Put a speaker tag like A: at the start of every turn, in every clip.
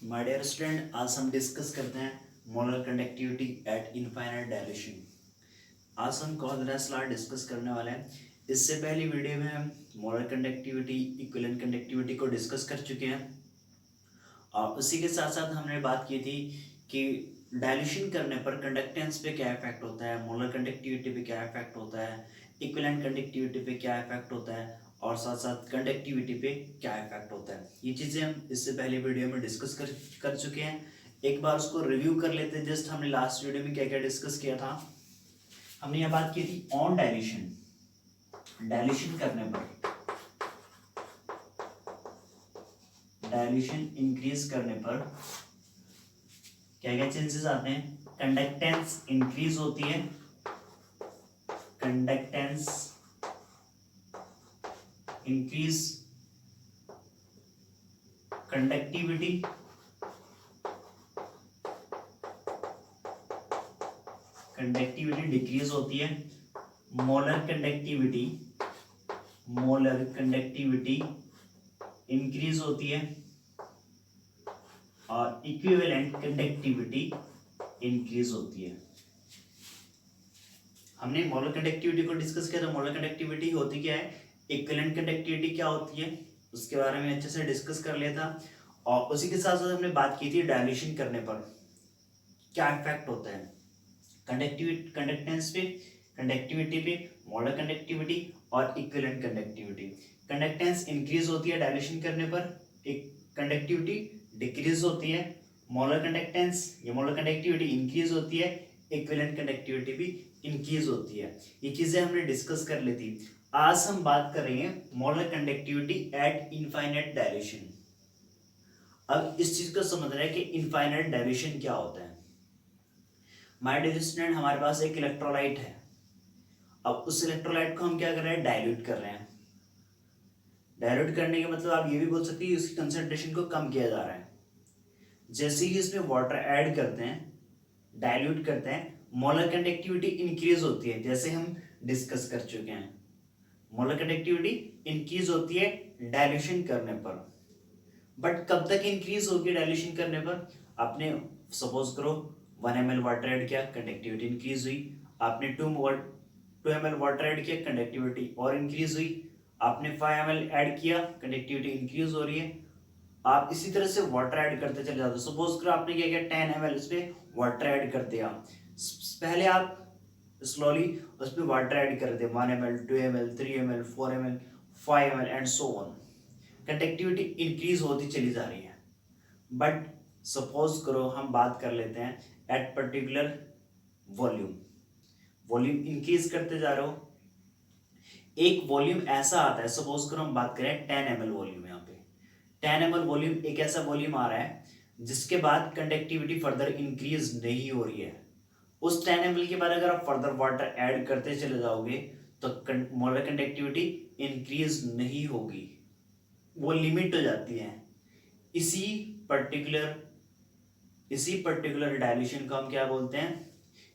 A: My dear student, आज हम discuss करते हैं molar conductivity at infinite dilution. आज हम कॉर्नरलेस लॉ डिस्कस करने वाले हैं। इससे पहली वीडियो में हम मोलर कंडक्टिविटी, इक्विवेलेंट कंडक्टिविटी को डिस्कस कर चुके हैं और उसी के साथ साथ हमने बात की थी कि डायल्यूशन करने पर कंडक्टेंस पे क्या इफेक्ट होता है, मोलर कंडक्टिविटी पे क्या इफेक्ट होता है, इक्विवेलेंट कंडक्टिविटी पे क्या इफेक्ट होता है और साथ साथ कंडक्टिविटी पे क्या इफेक्ट होता है। ये चीज़ें हम इससे पहले वीडियो में डिस्कस कर चुके हैं। एक बार उसको रिव्यू कर लेते हैं। जस्ट हमने लास्ट वीडियो में क्या क्या डिस्कस किया था। हमने यह बात की थी ऑन डायल्यूशन। डायल्यूशन करने पर, डायल्यूशन इंक्रीज करने पर क्या क्या चेंजेस आते हैं। कंडक्टेंस इंक्रीज होती है, कंडक्टेंस इंक्रीज, कंडक्टिविटी डिक्रीज होती है, मोलर कंडक्टिविटी इंक्रीज होती है और इक्विवेलेंट कंडक्टिविटी इंक्रीज होती है। हमने मोलर कंडक्टिविटी को डिस्कस किया था। मोलर कंडक्टिविटी होती क्या है, इक्विवेलेंट कंडक्टिविटी क्या होती है, उसके बारे में अच्छे से डिस्कस कर लिया था। और उसी के साथ साथ हमने बात की थी डायल्यूशन करने पर क्या इफेक्ट होता है कंडक्टेंस पे, कंडक्टिविटी पे, मोलर कंडक्टिविटी और इक्विवेलेंट कंडक्टिविटी। कंडक्टेंस इंक्रीज होती है डायल्यूशन करने पर, एक कंडक्टिविटी डिक्रीज होती है। मोलर कंडक्टिविटी इंक्रीज होती है, इक्विवेलेंट कंडक्टिविटी भी इंक्रीज होती है। ये चीजें हमने डिस्कस कर ली थी। आज हम बात कर रहे हैं molar conductivity at infinite dilution. अब इस चीज को समझना है कि इनफाइनाइट डायल्यूशन क्या होता है। माय डियर स्टूडेंट, हमारे पास एक इलेक्ट्रोलाइट है। अब उस इलेक्ट्रोलाइट को हम क्या कर रहे हैं, डाइल्यूट कर रहे हैं। डाइल्यूट करने के मतलब आप ये भी बोल सकते हैं उसकी कंसंट्रेशन को कम किया जा रहा है। जैसे ही इसमें वाटर ऐड करते हैं, डाइल्यूट करते हैं, मोलर कंडक्टिविटी इंक्रीज होती है, जैसे हम डिस्कस कर चुके हैं। मोलर कंडक्टिविटी इंक्रीज होती है डाइल्यूशन करने पर। बट कब तक इंक्रीज होगी डाइल्यूशन करने पर, आपने सपोज करो 1 ml वाटर ऐड किया, कंडक्टिविटी इंक्रीज हुई। आपने 2 ml वाटर ऐड किया, कंडक्टिविटी और इंक्रीज हुई। आपने 5 ml ऐड किया, कंडक्टिविटी इंक्रीज हो रही है। आप इसी तरह से वाटर ऐड करते चले जाते हो। सपोज करो आपने क्या किया, 10 ml उस पर वाटर ऐड कर दिया। पहले आप स्लोली उस पर वाटर ऐड कर देते, 1 ml, 2 ml, 3 ml, 4 ml, 5 ml and so on. Conductivity increase होती चली जा रही है। बट सपोज करो हम बात कर लेते हैं एट पर्टिकुलर वॉल्यूम इंक्रीज करते जा रहे हो। एक वॉल्यूम ऐसा आता है, सपोज करो हम बात करें 10 ml वॉल्यूम। यहाँ पे 10 ml वॉल्यूम एक ऐसा वॉल्यूम आ रहा है जिसके बाद कंडक्टिविटी फर्दर इंक्रीज नहीं हो रही है। उस 10 ml के बाद अगर आप फर्दर वाटर ऐड करते चले जाओगे तो मोलर कंडक्टिविटी इंक्रीज नहीं होगी, वो लिमिट हो जाती है। इसी पर्टिकुलर डायल्यूशन को हम क्या बोलते हैं,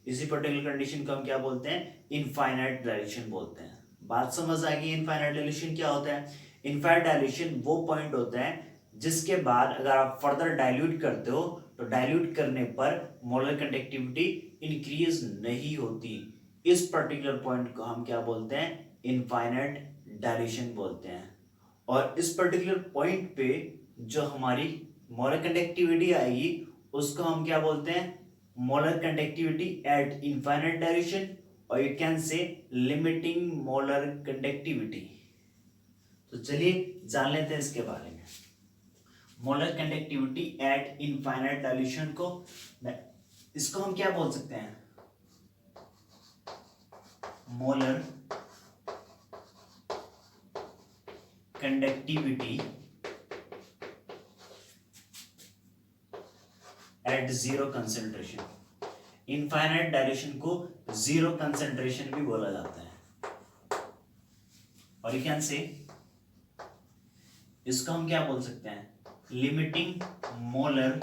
A: इसी पर्टिकुलर कंडीशन को हम क्या बोलते हैं, इनफाइनाइट डायल्यूशन बोलते हैं। बात समझ आ गई। इनफाइनाइट डायल्यूशन क्या होता है। इनफाइनाइट डायल्यूशन वो पॉइंट होता है जिसके बाद अगर आप फर्दर डाइल्यूट करते हो तो डाइल्यूट करने पर मोलर कंडक्टिविटी इंक्रीज नहीं होती। इस पर्टिकुलर पॉइंट को हम क्या बोलते हैं, इनफाइनाइट डायल्यूशन बोलते हैं। और इस पर्टिकुलर पॉइंट पे जो हमारी मोलर कंडक्टिविटी आएगी उसको हम क्या बोलते हैं, molar conductivity at infinite dilution, और you can say limiting molar conductivity. तो चलिए जान लेते हैं इसके बारे में। Molar conductivity at infinite dilution को, इसको हम क्या बोल सकते हैं, molar conductivity at zero concentration. Infinite dilution को जीरो कंसेंट्रेशन भी बोला जाता है। और यू कैन से, इसको हम क्या बोल सकते हैं, limiting molar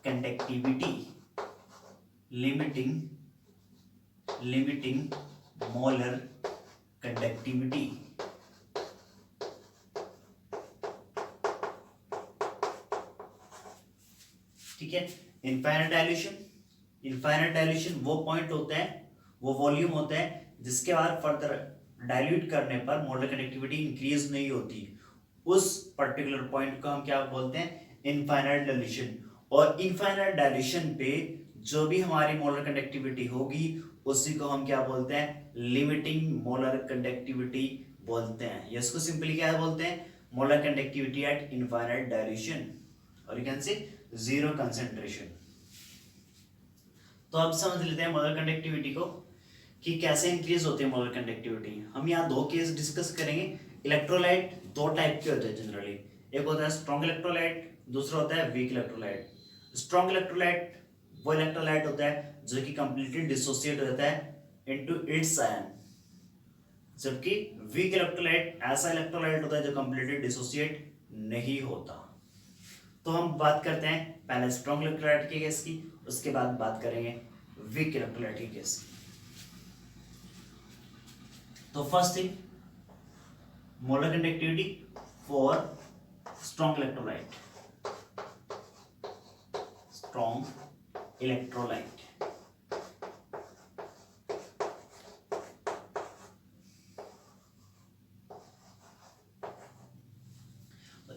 A: conductivity, limiting molar conductivity. ठीक है। इनफाइनाइट डाइल्यूशन वो पॉइंट होता है, वो वॉल्यूम होता है जिसके बाद फर्दर डाइल्यूट करने पर मोलर कंडक्टिविटी इंक्रीज नहीं होती। उस पर्टिकुलर पॉइंट को हम क्या बोलते हैं, इनफाइनाइट डाइल्यूशन। और इनफाइनाइट डाइल्यूशन पे जो भी हमारी मोलर कंडक्टिविटी होगी उसी को हम क्या बोलते हैं, लिमिटिंग मोलर कंडक्टिविटी बोलते हैं। या इसको सिंपली क्या बोलते हैं, molar conductivity at infinite dilution, और you can say zero concentration. तो अब समझ लेते हैं मोलर कंडक्टिविटी को कि कैसे इंक्रीज होती है मोलर कंडक्टिविटी। हम यहाँ दो केस डिस्कस करेंगे। इलेक्ट्रोलाइट दो टाइप के होते हैं जनरली, एक होता है स्ट्रॉन्ग इलेक्ट्रोलाइट, दूसरा होता है वीक इलेक्ट्रोलाइट। स्ट्रॉन्ग इलेक्ट्रोलाइट वो इलेक्ट्रोलाइट होता है जो कि कंप्लीटली डिसोसिएट हो जाता है इनटू इट्स आयन, जबकि वीक इलेक्ट्रोलाइट ऐसा इलेक्ट्रोलाइट होता है जो कंप्लीटली डिसोसिएट नहीं होता। तो हम बात करते हैं पहले स्ट्रॉन्ग इलेक्ट्रोलाइट के केस की, उसके बाद बात करेंगे वीक इलेक्ट्रोलाइट के केस की। तो first thing, molar conductivity for strong electrolyte. Strong electrolyte,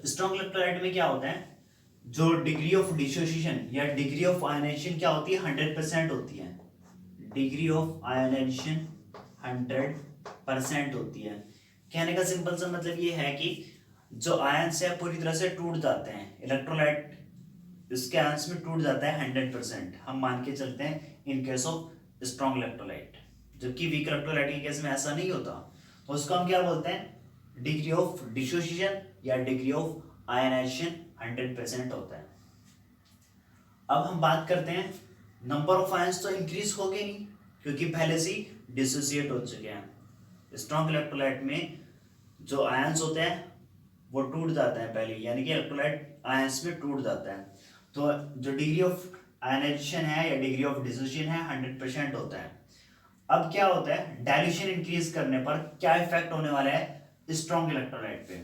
A: strong electrolyte में क्या होता है, जो डिग्री ऑफ डिसोसिएशन या डिग्री ऑफ आयनाइजेशन क्या होती है, 100% होती है। डिग्री ऑफ आयनाइजेशन 100% होती है। कहने का सिंपल सा मतलब ये है कि जो आयंस है पूरी तरह से टूट जाते हैं, इलेक्ट्रोलाइट इसके आयंस में टूट जाता है 100%, हम मान के चलते हैं इन केस ऑफ स्ट्रॉन्ग इलेक्ट्रोलाइट। जबकि वीक इलेक्ट्रोलाइट के केस में ऐसा नहीं होता, तो उसको हम क्या बोलते हैं, डिग्री ऑफ डिसोसिएशन या डिग्री ऑफ आयनाइजेशन 100% होता है। अब हम बात करते हैं, नंबर ऑफ आयंस तो इंक्रीज हो गए नहीं क्योंकि पहले से ही डिसोसिएट हो चुके हैं। स्ट्रॉन्ग इलेक्ट्रोलाइट में जो आयंस होते हैं वो टूट जाता है पहले, यानी कि इलेक्ट्रोलाइट आयंस में टूट जाता है। तो जो डिग्री ऑफ आयनाइजेशन है या डिग्री ऑफ डिसोसिएशन है 100% होता है। अब क्या होता है, डाइल्यूशन इंक्रीज करने पर क्या इफेक्ट होने वाला है स्ट्रॉन्ग इलेक्ट्रोलाइट पे।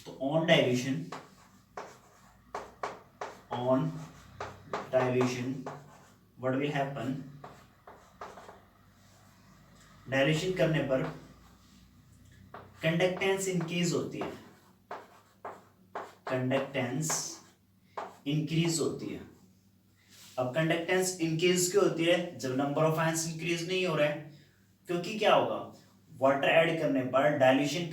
A: तो on dilution what will happen, dilution करने पर कंडक्टेंस इंक्रीज होती है, कंडक्टेंस इंक्रीज होती है। अब कंडक्टेंस इंक्रीज क्यों होती है, जब नंबर ऑफ आयंस इंक्रीज नहीं हो रहा है, क्योंकि क्या होगा, वाटर ऐड करने पर डाइल्यूशन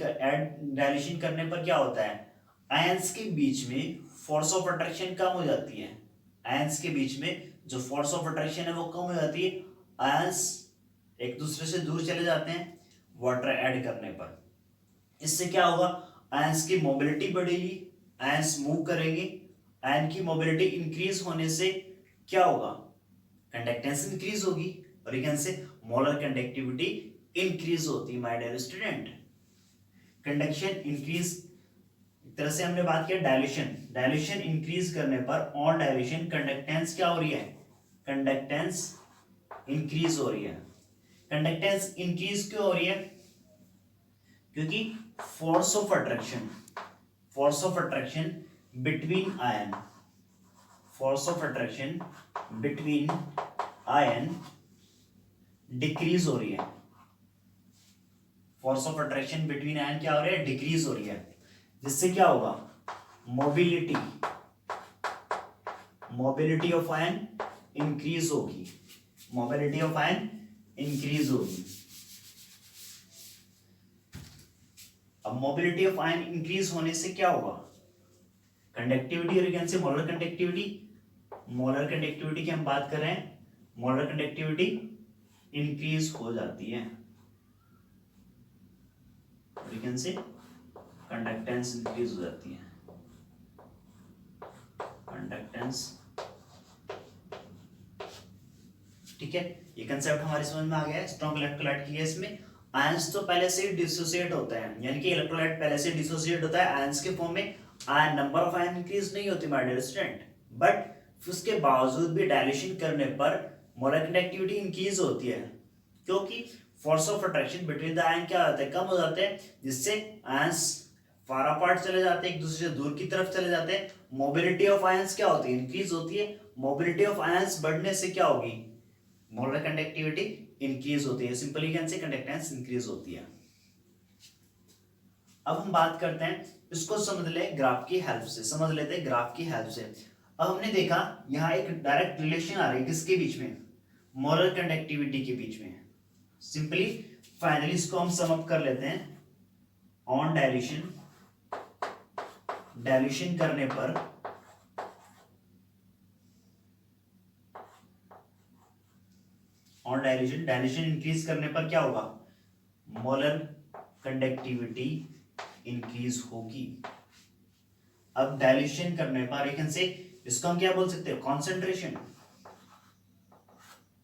A: करने पर क्या होता है, आयंस के बीच में फोर्स ऑफ अट्रैक्शन कम हो जाती है। आयंस के बीच में जो फोर्स ऑफ अट्रैक्शन है वो कम हो जाती है, आयंस एक दूसरे से दूर चले जाते हैं वाटर ऐड करने पर। इससे क्या होगा, आयंस की मोबिलिटी बढ़ेगी, आयंस मूव करेंगे। आयन की मोबिलिटी इंक्रीज होने से क्या होगा, कंडक्टेंस इंक्रीज होगी, और you can say molar conductivity increase होती है। My dear student, conduction increase, एक तरह से हमने बात किया डाइल्यूशन इंक्रीज करने पर ऑन डाइल्यूशन कंडक्टेंस क्या हो रही है, कंडक्टेंस इंक्रीज हो रही है। कंडक्टेंस इंक्रीज क्यों हो रही है, क्योंकि force of attraction between ion, force of attraction between ion decrease हो रही है। Force of attraction between ion क्या हो रही है, डिक्रीज हो रही है, जिससे क्या होगा, मोबिलिटी ऑफ आयन इंक्रीज होगी, मोबिलिटी ऑफ आयन इंक्रीज होगी। अब मोबिलिटी ऑफ आयन इंक्रीज होने से क्या होगा, कंडक्टिविटी, और you can say molar conductivity की हम बात कर रहे हैं, मोलर कंडक्टिविटी इंक्रीज हो जाती है, और यू कैन से कंडक्टेंस इंक्रीज हो जाती है, कंडक्टेंस। ठीक है, ये कंसेप्ट हमारे समझ में आ गया है। स्ट्रॉन्ग इलेक्ट्रोलाइट के केस में आयंस तो पहले से डिसोसिएट होता है, यानी कि इलेक्ट्रोलाइट पहले से डिसोसिएट होता है आयंस के फॉर्म में, ion number of ion increase नहीं होती माय डियर स्टूडेंट, बट उसके बावजूद भी डाइल्यूशन करने पर मोलर कंडक्टिविटी इंक्रीज होती है, क्योंकि force of attraction between the ion क्या होता है, कम हो जाते हैं, जिससे आयंस फार अपार्ट चले जाते हैं, एक दूसरे से दूर की तरफ चले जाते हैं, मोबिलिटी ऑफ आयंस क्या होती है, इंक्रीज होती है। मोबिलिटी ऑफ आयंस बढ़ने से क्या होगी, मोलर कंडक्टिविटी इंक्रीज होती है। Simply can say conductance increase होती है। अब हम बात करते हैं, इसको समझ ले ग्राफ की हेल्प से, समझ लेते हैं ग्राफ की हेल्प से। अब हमने देखा यहाँ एक डायरेक्ट रिलेशन आ रही है किसके बीच में, मोलर कंडक्टिविटी के बीच में। सिंपली फाइनली इसको हम सम अप कर लेते हैं। ऑन डायल्यूशन, डायल्यूशन करने पर ऑन डायल्यूशन, डायल्यूशन इंक्रीज करने पर क्या होगा, मोलर कंडक्टिविटी इंक्रीज होगी। अब डायल्यूशन करने पर एक से इसको हम क्या बोल सकते हैं, कॉन्सेंट्रेशन,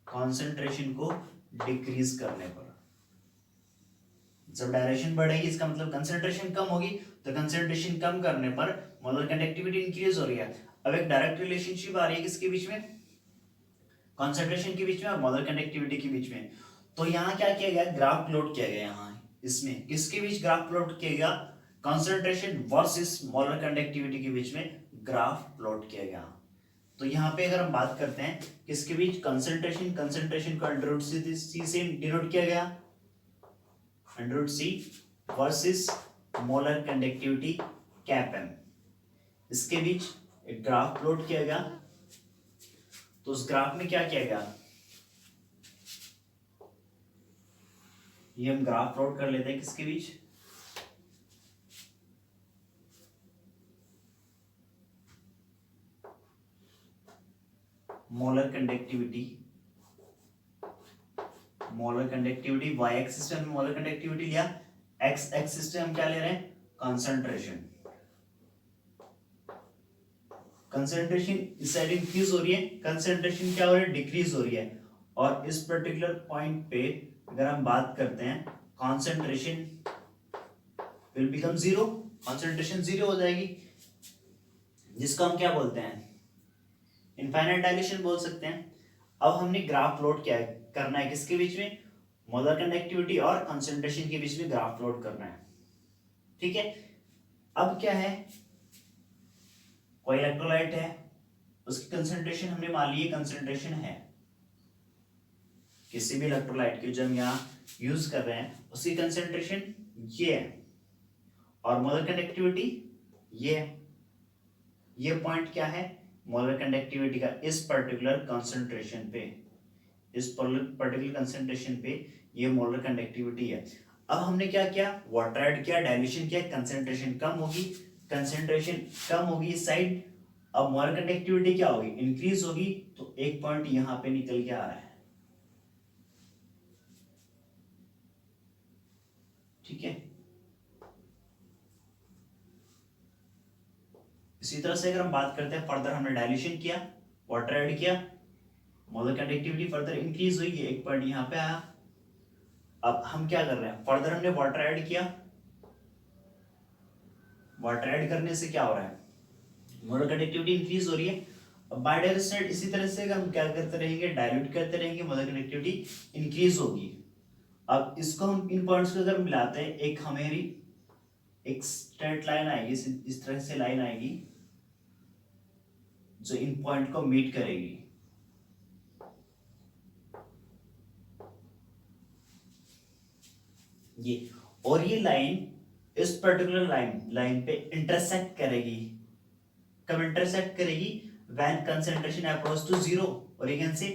A: कॉन्सेंट्रेशन को डिक्रीज करने पर। जब डायल्यूशन बढ़ेगी इसका मतलब कंसेंट्रेशन कम होगी, तो कंसेंट्रेशन कम करने पर मोलर कंडक्टिविटी इंक्रीज हो रही है। अब एक डायरेक्ट रिलेशनशिप आ रही है किसके बीच में, कंसेंट्रेशन के बीच में और मोलर कंडक्टिविटी के बीच में। तो यहाँ क्या किया गया, ग्राफ प्लॉट किया गया। यहाँ इसमें किसके बीच ग्राफ प्लॉट किया गया, कंसेंट्रेशन वर्सेस मोलर कंडक्टिविटी के बीच में ग्राफ प्लॉट किया गया। तो यहाँ पे अगर हम बात करते हैं किसके बीच, कंसेंट्रेशन, कंसेंट्रेशन को अंडर रूट सी से डिनोट किया गया, under root C versus molar conductivity cap M, इसके बीच एक ग्राफ प्लॉट किया गया। तो उस ग्राफ में क्या किया गया, ये हम ग्राफ प्लॉट कर लेते हैं किसके बीच, molar conductivity, molar conductivity Y axis पे हमने मोलर कंडक्टिविटी लिया, एक्स एक्सिस पे हम क्या ले रहे हैं, कंसंट्रेशन। कंसंट्रेशन इस साइड इंक्रीज हो रही है, कंसंट्रेशन क्या हो रही है, डिक्रीज हो रही है। और इस पर्टिकुलर पॉइंट पे अगर हम बात करते हैं, concentration will become zero, concentration zero हो जाएगी, जिसको हम क्या बोलते हैं, इनफाइनाइट डायलेशन बोल सकते हैं। अब हमने ग्राफ प्लॉट क्या करना है किसके बीच में, मोलर कंडक्टिविटी और कंसंट्रेशन के बीच में ग्राफ प्लॉट करना है। ठीक है, अब क्या है, कोई इलेक्ट्रोलाइट है, उसकी कंसंट्रेशन हमने मान ली कंसंट्रेशन है, किसी भी इलेक्ट्रोलाइट की जो हम यहाँ यूज कर रहे हैं उसकी कंसंट्रेशन ये है, और मोलर कंडक्टिविटी ये है। ये पॉइंट क्या है, मोलर कंडक्टिविटी का इस पर्टिकुलर कंसंट्रेशन पे, इस पर्टिकुलर कंसंट्रेशन पे ये मोलर कंडक्टिविटी है। अब हमने क्या किया, वाटर ऐड किया, डाइल्यूशन किया, कंसंट्रेशन कम होगी, कंसंट्रेशन कम होगी इस साइड। अब मोलर कंडक्टिविटी क्या होगी, इंक्रीज होगी। तो एक पॉइंट यहां पे निकल के आ रहा है, ठीक है। इसी तरह से अगर हम बात करते हैं फर्दर, हमने डाइल्यूशन किया, वाटर ऐड किया, मोलर कंडक्टिविटी फर्दर इंक्रीज हुई, ये एक पॉइंट यहां पे आया। अब हम क्या कर रहे हैं, फर्दर हमने वाटर ऐड किया, वाटर ऐड करने से क्या हो रहा है, मोलर कंडक्टिविटी इंक्रीज हो रही है। अब बायडायरेक्शनल इसी तरह से अगर हम क्या करते रहेंगे, डाइल्यूट करते रहेंगे, मोलर कंडक्टिविटी इंक्रीज होगी। अब इसको हम इन पॉइंट्स को अगर मिलाते हैं, एक हमारी एक स्ट्रेट लाइन आएगी, इस तरह से लाइन आएगी जो इन पॉइंट को मीट करेगी। ये और ये लाइन इस पर्टिकुलर लाइन पे इंटरसेक्ट करेगी। कब इंटरसेक्ट करेगी, when concentration approach to zero, और you can say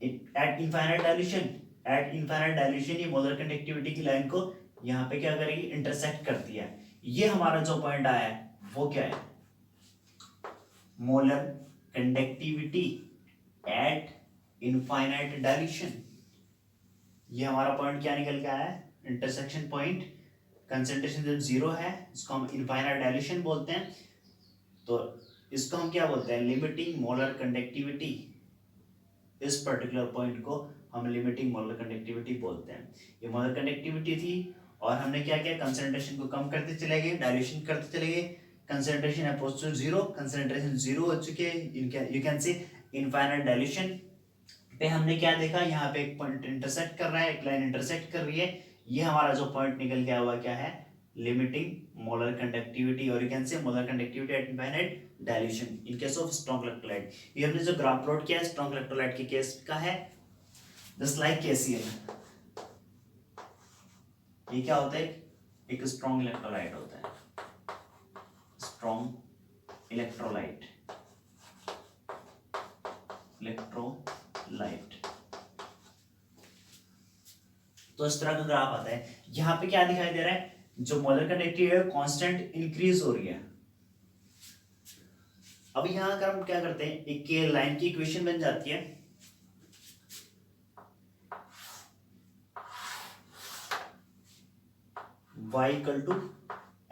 A: at infinite dilution, at infinite dilution ये मोलर कंडक्टिविटी की लाइन को यहाँ पे क्या करेगी, इंटरसेक्ट करती है। ये हमारा जो पॉइंट आया है वो क्या है, molar conductivity at infinite dilution. ये हमारा पॉइंट क्या निकल के आया है, इंटरसेक्शन पॉइंट। कंसंट्रेशन जब जीरो है इसको हम इनफाइनाइट डाइल्यूशन बोलते हैं। तो इसको हम क्या बोलते हैं, लिमिटिंग मोलर कंडक्टिविटी। इस पर्टिकुलर पॉइंट को हम लिमिटिंग मोलर कंडक्टिविटी बोलते हैं। ये मोलर कंडक्टिविटी थी और हमने क्या किया, कंसंट्रेशन को कम करते चले गए, डाइल्यूशन करते चले गए, concentration approach to zero, concentration zero हो चुके हैं, you can say infinite dilution पे हमने क्या देखा, यहाँ पे एक पॉइंट इंटरसेक्ट कर रहा है, एक लाइन इंटरसेक्ट कर रही है। ये हमारा जो पॉइंट निकल गया हुआ क्या है, लिमिटिंग मोलर कंडक्टिविटी, और you can say molar conductivity at infinite dilution in case of strong electrolyte. ये हमने जो ग्राफ प्लॉट किया है स्ट्रॉन्ग इलेक्ट्रोलाइट के केस का है, जस्ट लाइक KCl। ये क्या होता है, एक स्ट्रॉन्ग इलेक्ट्रोलाइट होता है, स्ट्रॉन्ग इलेक्ट्रोलाइट, तो इस तरह का ग्राफ आता है। यहां पे क्या दिखाई दे रहा है, जो मोलर कंडक्टिविटी है कांस्टेंट इंक्रीज हो रही है। अब यहां अगर हम क्या करते हैं, एक लाइन की इक्वेशन बन जाती है, y equal to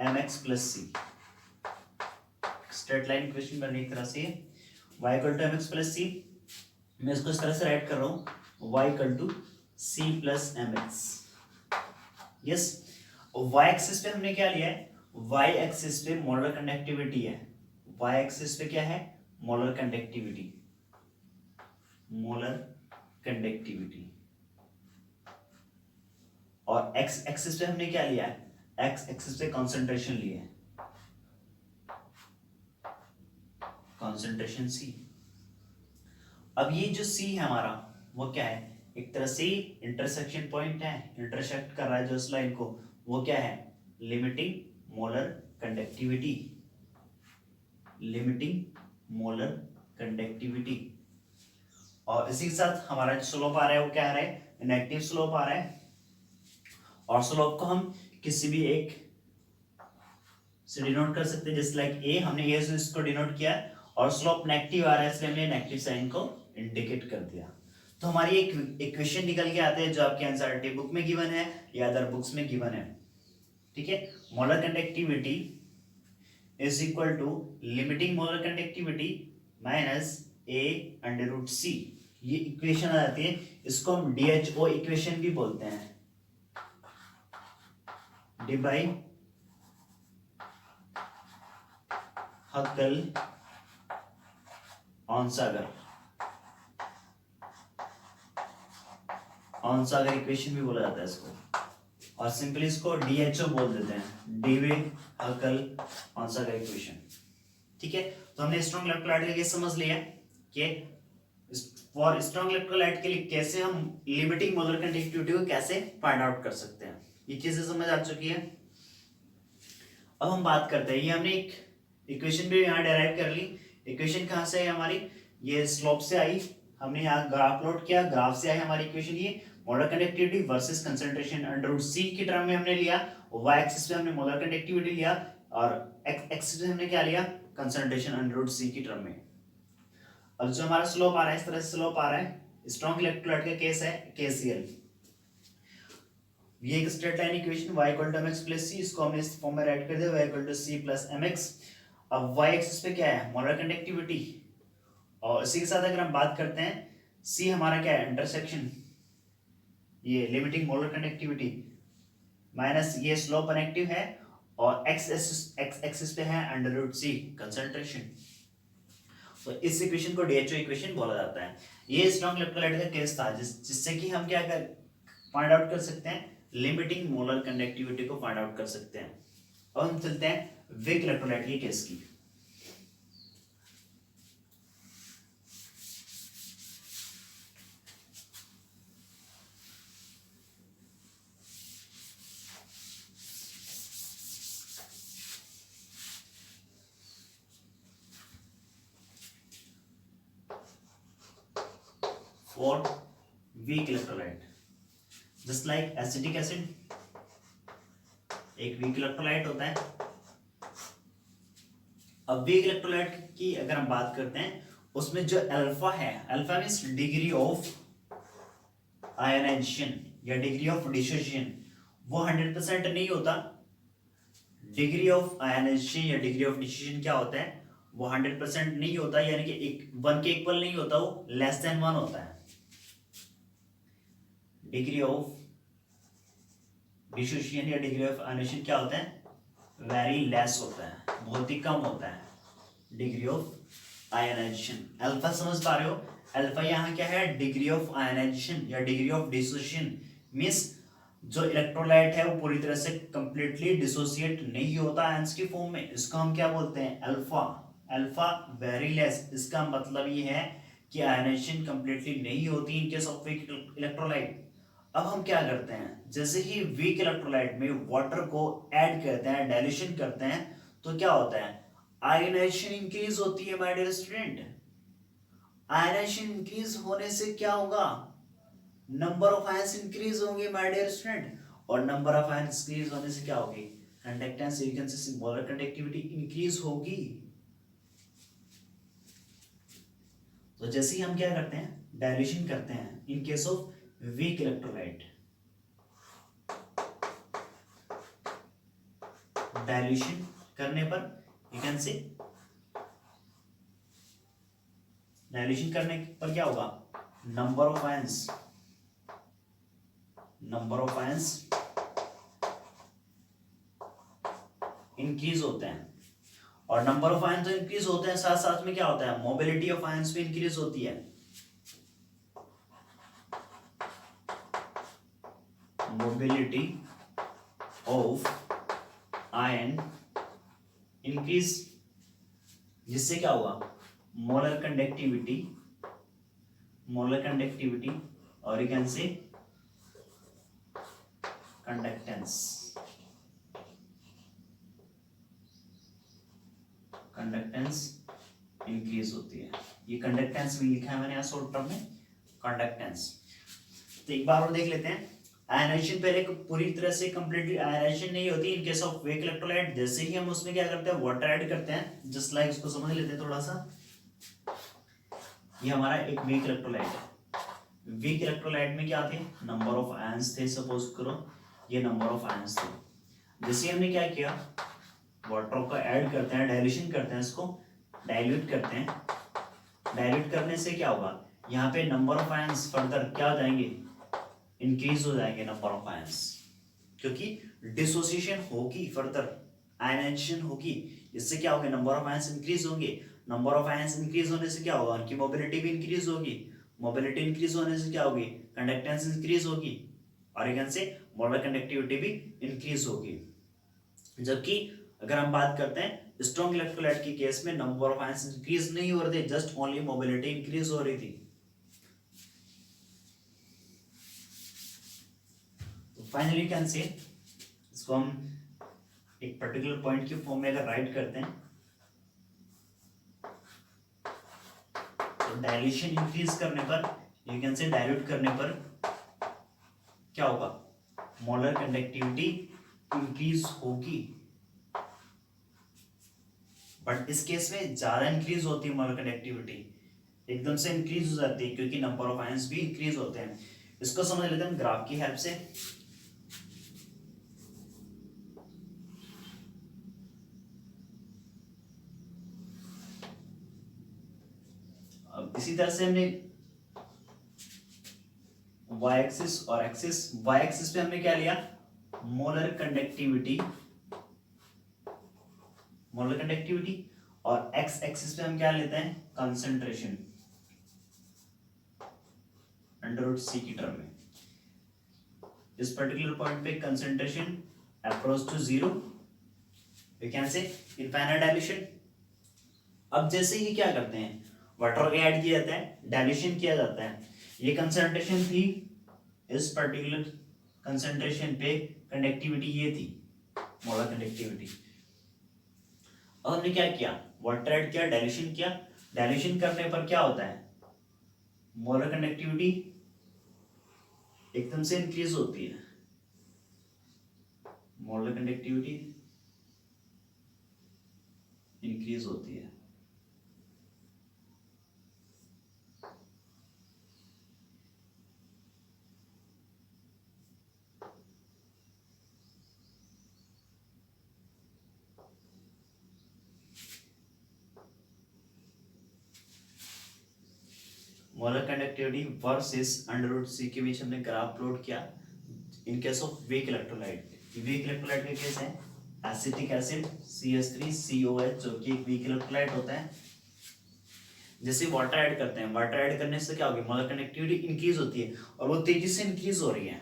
A: mx plus C, straight line equation बनी एक तरह से, y equal to mx plus C. मैं इसको इस तरह से राइट कर रहा हूं, y equal to c plus mx। Yes, y axis पे हमने क्या लिया है, y एक्सिस पे मोलर कंडक्टिविटी है, y एक्सिस पे क्या है, मोलर कंडक्टिविटी, मोलर कंडक्टिविटी, और x एक्सिस पे हमने क्या लिया है, x एक्सिस पे कंसंट्रेशन लिया है, कंसंट्रेशन c। अब ये जो c है हमारा वो क्या है, एक तरह से इंटरसेक्शन पॉइंट है, इंटरसेक्ट कर रहा है जो इस लाइन को, वो क्या है, limiting molar conductivity, limiting molar conductivity. और इसी के साथ हमारा जो स्लोप आ रहा है वो क्या आ रहा है, नेगेटिव स्लोप आ रहा है, और स्लोप को हम किसी भी एक से डिनोट कर सकते हैं, जैसे लाइक ए, हमने ए से इसको डिनोट किया, और स्लोप नेगेटिव आ रहा है इसलिए हमने नेगेटिव साइन को इंडिकेट कर दिया। तो हमारी एक इक्वेशन निकल के आते हैं जो आपके एनसीईआरटी बुक में गिवन है या अदर बुक्स में गिवन है, ठीक है। Molar conductivity is equal to limiting molar conductivity minus a under root c, ये इक्वेशन आ जाती है, इसको हम DHO इक्वेशन भी बोलते हैं, डिबाई हक्कल ऑनसागर, ऑनसागर इक्वेशन भी बोला जाता है इसको, और सिंपली इसको DHO बोल देते हैं, डिबे हक्कल ऑनसागर इक्वेशन, ठीक है। तो हमने स्ट्रॉन्ग इलेक्ट्रोलाइट का केस समझ लिया कि फॉर स्ट्रॉन्ग इलेक्ट्रोलाइट के लिए कैसे हम लिमिटिंग मोलर कंडक्टिविटी को कैसे फाइंड आउट कर सकते हैं, ये चीजें समझ आ चुकी है। अब हम बात करते हैं, ये हमने एक इक्वेशन भी यहाँ डेराइव कर ली। इक्वेशन कहाँ से आई हमारी, ये स्लोप से आई, हमने यहाँ ग्राफ प्लॉट किया, ग्राफ से आई हमारी इक्वेशन, ये molar conductivity versus concentration under root c की टर्म में हमने लिया, y एक्सिस पे हमने मोलर कंडक्टिविटी लिया, और x एक्सिस पे हमने क्या लिया, कंसंट्रेशन अंडर रूट c की टर्म में। अब जो हमारा स्लोप आ रहा है, इस तरह से स्लोप आ रहा है, स्ट्रॉन्ग इलेक्ट्रोलाइट का केस है KCl। ये एक straight line equation y equal to mx plus c, इसको हमने इस फॉर्म में राइट कर दिया, y equal to c plus mx। अब y एक्सिस पे क्या है, मोलर कंडक्टिविटी, और इसी के साथ अगर हम बात करते हैं, c हमारा क्या है, इंटरसेक्शन, ये लिमिटिंग मोलर कंडक्टिविटी, माइनस ये स्लोप नेगेटिव है, और x एक्सिस पे है अंडर रूट c कंसंट्रेशन। तो इस इक्वेशन को DHO इक्वेशन बोला जाता है। ये स्ट्रॉन्ग इलेक्ट्रोलाइट का केस था जिससे कि हम क्या कर फाइंड आउट कर सकते हैं, लिमिटिंग मोलर कंडक्टिविटी को फाइंड आउट कर सकते हैं। अब हम चलते हैं वीक इलेक्ट्रोलाइट के केस की। For weak electrolyte, just like acetic acid, एक वीक इलेक्ट्रोलाइट होता है। अब वीक इलेक्ट्रोलाइट की अगर हम बात करते हैं, उसमें जो अल्फा है, alpha means degree of ionization या डिग्री ऑफ डिसोसिएशन, वो 100% नहीं होता। डिग्री ऑफ आयनाइजेशन या डिग्री ऑफ डिसोसिएशन क्या होता है, वो 100% नहीं होता, यानी कि एक 1 के इक्वल नहीं होता, वो लेस देन 1 होता है। डिग्री ऑफ डिसोसिएशन या डिग्री ऑफ आयनाइजेशन क्या होता है, वेरी लेस होता है, बहुत ही कम होता है डिग्री ऑफ आयनाइजेशन। अल्फा समझ पा रहे हो, अल्फा यहाँ क्या है, डिग्री ऑफ आयनाइजेशन या डिग्री ऑफ डिसोसिएशन मींस जो इलेक्ट्रोलाइट है वो पूरी तरह से कंप्लीटली डिसोसिएट नहीं होता आयंस की फॉर्म में, इसको हम क्या बोलते हैं, अल्फा। अल्फा वेरी लेस, इसका मतलब ये है कि आयनाइजेशन कंप्लीटली नहीं होती इन केस ऑफ वीक इलेक्ट्रोलाइट। अब हम क्या करते हैं, जैसे ही वीक इलेक्ट्रोलाइट में वाटर को ऐड करते हैं, डाइल्यूशन करते हैं, तो क्या होता है, आयनाइजेशन इंक्रीज होती है my dear student. Ionization increase होने से क्या होगा, नंबर ऑफ आयंस इंक्रीज होंगे माय डियर स्टूडेंट, और नंबर ऑफ आयंस इंक्रीज होने से क्या होगी, conductance, you can say molar conductivity increase होगी। तो जैसे ही हम क्या करते हैं, डाइल्यूशन करते हैं इन case of weak electrolyte, dilution करने पर यू कैन से, डाइल्यूशन करने पर क्या होगा, number of ions, number of ions increase होते हैं, और नंबर ऑफ आयंस तो इंक्रीज होते हैं, साथ साथ में क्या होता है, मोबिलिटी ऑफ आयंस भी इंक्रीज होती है। मोबिलिटी ऑफ आयन इंक्रीज, जिससे क्या हुआ, मोलर कंडक्टिविटी, मोलर कंडक्टिविटी, और यू कैन से कंडक्टेंस, कंडक्टेंस इंक्रीज होती है। ये कंडक्टेंस भी लिखा है मैंने यहाँ शॉर्ट टर्म में, कंडक्टेंस। तो एक बार और देख लेते हैं, आयनाइजेशन पहले पूरी तरह से कंप्लीटली आयनाइजेशन नहीं होती इन केस ऑफ वीक इलेक्ट्रोलाइट, जैसे ही हम उसमें क्या करते हैं, वाटर ऐड करते हैं, जस्ट लाइक, उसको समझ लेते हैं थोड़ा सा। ये हमारा एक वीक इलेक्ट्रोलाइट है, वीक इलेक्ट्रोलाइट में क्या थे, नंबर ऑफ आयंस थे, सपोज करो ये नंबर ऑफ आयंस थे। जैसे हमने क्या किया, वाटर को ऐड करते हैं, डाइल्यूशन करते हैं, इसको डाइल्यूट करते हैं, डाइल्यूट करने से क्या होगा, यहाँ पे नंबर ऑफ आयंस फर्दर क्या हो जाएंगे, इंक्रीज हो जाएंगे नंबर ऑफ आयंस, क्योंकि डिसोसिएशन होगी, फर्दर आयनाइजेशन होगी, इससे क्या होगा, नंबर ऑफ आयंस इंक्रीज होंगे। नंबर ऑफ आयंस इंक्रीज होने से क्या होगा, उनकी मोबिलिटी भी इंक्रीज होगी, मोबिलिटी इंक्रीज होने से क्या होगी, कंडक्टेंस इंक्रीज होगी, और एक से मोलर कंडक्टिविटी भी इंक्रीज होगी। जबकि अगर हम बात करते हैं स्ट्रॉन्ग इलेक्ट्रोलाइट के केस में, नंबर ऑफ आयंस इंक्रीज नहीं हो रहे थे, जस्ट ओनली मोबिलिटी इंक्रीज हो रही थी। तो फाइनली कैन से, इसको हम एक पर्टिकुलर पॉइंट की फॉर्म में अगर राइट करते हैं, तो डाइल्यूशन इंक्रीज करने पर, यू कैन से डाइल्यूट करने पर क्या होगा, मोलर कंडक्टिविटी इंक्रीज होगी। बट इस केस में ज्यादा इंक्रीज होती है मोलर कंडक्टिविटी, एकदम से इंक्रीज हो जाती है, क्योंकि नंबर ऑफ आयंस भी इंक्रीज होते हैं। इसको समझ लेते हैं ग्राफ की हेल्प से। अब इसी तरह से हमने y एक्सिस और एक्सिस, y एक्सिस पे हमने क्या लिया, मोलर कंडक्टिविटी, मोलर कंडक्टिविटी, और x एक्सिस पे हम क्या लेते हैं, कंसंट्रेशन, अंडर रूट c की टर्म में। इस पर्टिकुलर पॉइंट पे concentration approach to zero, we can say infinite dilution. अब जैसे ही क्या करते हैं, वाटर ऐड किया जाता है, डाइल्यूशन किया जाता है, ये कंसंट्रेशन थी, इस पर्टिकुलर कंसंट्रेशन पे कंडक्टिविटी ये थी, मोलर कंडक्टिविटी। अब हमने क्या किया, वाटर ऐड किया, डाइल्यूशन किया, डाइल्यूशन करने पर क्या होता है, मोलर कंडक्टिविटी एकदम से इंक्रीज होती है, मोलर कंडक्टिविटी इंक्रीज होती है। Molar conductivity versus under root C के बीच हमने ग्राफ प्लॉट किया in case of weak electrolyte. Weak electrolyte का केस है एसिटिक एसिड CH3COH, जो कि एक वीक इलेक्ट्रोलाइट होता है। जैसे वाटर ऐड करते हैं, वाटर ऐड करने से क्या होगी, मोलर कंडक्टिविटी इंक्रीज होती है, और वो तेजी से इंक्रीज हो रही है।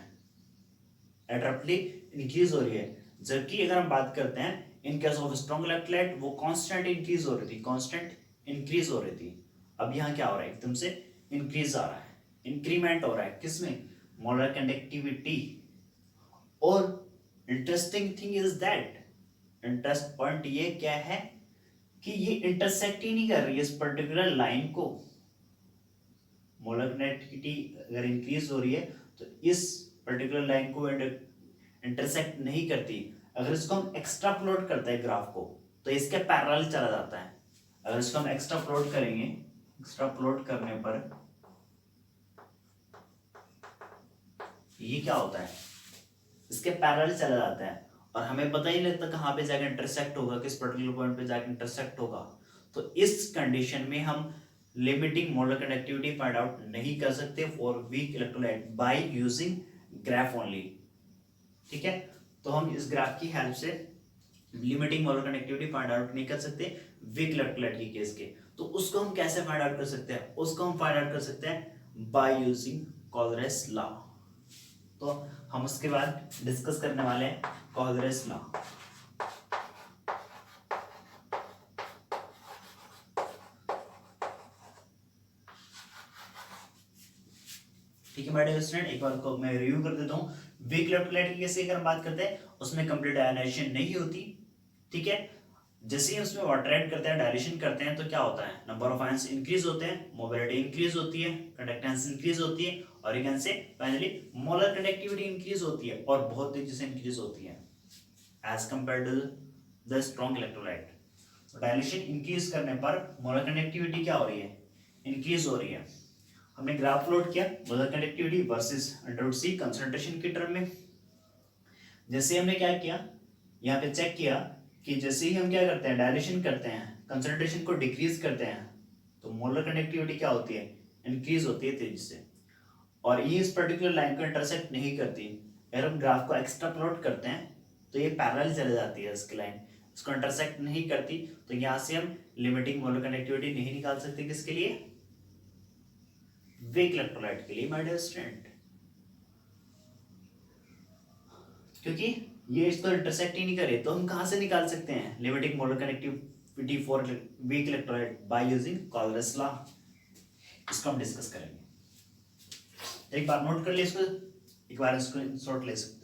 A: एब्रप्टली इंक्रीज हो रही है, जबकि अगर हम बात करते हैं इन केस ऑफ स्ट्रॉन्ग इलेक्ट्रोलाइट वो कांस्टेंट इंक्रीज हो रही थी, कांस्टेंट इंक्रीज हो रही थी। अब यहाँ क्या हो रहा है, एकदम से इंक्रीज आ रहा है, इंक्रीमेंट हो रहा है किसमें, मोलर कंडक्टिविटी। और interesting thing is that, interest point ये क्या है कि ये इंटरसेक्ट ही नहीं कर रही है इस पर्टिकुलर लाइन को। मोलर कंडक्टिविटी अगर इंक्रीज हो रही है तो इस पर्टिकुलर लाइन को इंटरसेक्ट नहीं करती। अगर इसको हम एक्स्ट्रा प्लॉट करते हैं ग्राफ को तो इसके पैरेलल चला जाता है। अगर इसको हम एक्स्ट्रा प्लॉट करेंगे, एक्स्ट्रा प्लॉट करने पर ये क्या होता है, इसके पैरेलल चला जाता है और हमें पता ही नहीं लगता कहाँ पे जाकर इंटरसेक्ट होगा, किस पर्टिकुलर पॉइंट पे जाकर इंटरसेक्ट होगा। तो इस कंडीशन में हम limiting molar conductivity find out नहीं कर सकते for weak electrolyte by using graph only. ठीक है, तो हम इस ग्राफ की हेल्प से limiting molar conductivity find out नहीं कर सकते वीक इलेक्ट्रोलाइट की केस के। तो उसको हम कैसे फाइंड आउट कर सकते हैं, उसको हम फाइंड आउट कर सकते हैं बाय यूजिंग कॉलरेस लॉ। तो हम उसके बाद डिस्कस करने वाले हैं कॉलरेस लॉ। ठीक है मेरे स्टूडेंट, एक बार को मैं रिव्यू कर देता हूँ। वीक इलेक्ट्रोलाइट की केस की अगर बात करते हैं उसमें कंप्लीट आयनाइजेशन नहीं होती। ठीक है, जैसे ही उसमें वाटर ऐड करते हैं, डायल्यूशन करते हैं तो क्या होता है, नंबर ऑफ आयंस इंक्रीज होते हैं, मोबिलिटी इंक्रीज होती है, कंडक्टेंस इंक्रीज होती है और एक से फाइनली मोलर कंडक्टिविटी इंक्रीज होती है और बहुत तेजी से इंक्रीज होती है as compared to the strong electrolyte. Dilution increase करने पर मोलर कंडक्टिविटी क्या हो रही है, इंक्रीज हो रही है। हमने ग्राफ प्लॉट किया मोलर कंडक्टिविटी वर्सेस अंडर सी कंसंट्रेशन के टर्म में। जैसे हमने क्या किया, यहाँ पे चेक किया कि जैसे ही हम क्या करते हैं, डायल्यूशन करते हैं, कंसंट्रेशन को डिक्रीज करते हैं तो मोलर कंडक्टिविटी क्या होती है, इंक्रीज होती है तेजी से। और ये इस पर्टिकुलर लाइन को इंटरसेक्ट नहीं करती। अगर हम ग्राफ को एक्स्ट्रा प्लॉट करते हैं तो ये पैरेलल चले जाती है इसकी लाइन, इसको इंटरसेक्ट नहीं करती। तो यहाँ से हम लिमिटिंग मोलर कंडक्टिविटी नहीं निकाल सकते, किसके लिए, वीक इलेक्ट्रोलाइट के लिए माय डियर स्टूडेंट, क्योंकि ये इसको इंटरसेक्ट ही नहीं करे। तो हम कहां से निकाल सकते हैं limiting molar connectivity for weak electrolyte by using Kohlrausch's law. इसको हम डिस्कस करेंगे, एक बार नोट कर ले इसको, एक बार इसको शॉर्ट ले सकते